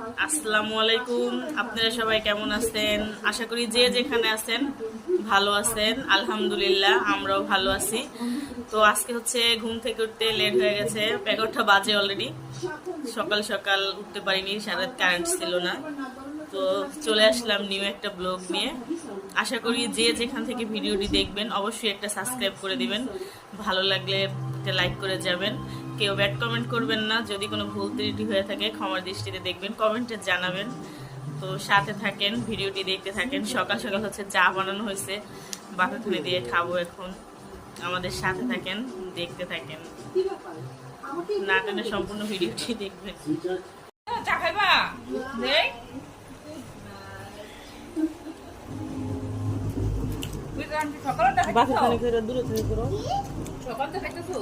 আসসালামু আলাইকুম। আপনারা সবাই কেমন আছেন? আশা করি যে যেখানে আছেন ভালো আছেন। আলহামদুলিল্লাহ আমরাও ভালো আছি। তো আজকে হচ্ছে ঘুম থেকে উঠতে লেট হয়ে গেছে, 11টা বাজে অলরেডি। সকাল সকাল উঠতে পারিনি, সারা কারেন্ট ছিল না। তো চলে আসলাম নিউ একটা ব্লগ নিয়ে। আশা করি যে যেখান থেকে ভিডিওটি দেখবেন অবশ্যই একটা সাবস্ক্রাইব করে দিবেন, ভালো লাগলে একটা লাইক করে যাবেন। কেউ ব্যাড কমেন্ট করবেন না, যদি কোনো ভুল ত্রুটি হয়ে থাকে ক্ষমার দৃষ্টিতে দেখবেন, কমেন্টে জানাবেন। তো সাথে থাকেন, ভিডিওটি দেখতে থাকেন। সকাল সকাল হচ্ছে চা বানানো হয়েছে, বাটাখানে দিয়ে খাবো এখন। আমাদের সাথে থাকেন, দেখতে থাকেন, না টেনে সম্পূর্ণ ভিডিওটি দেখবেন। চা খাইবা? সকাল খাইতেছো?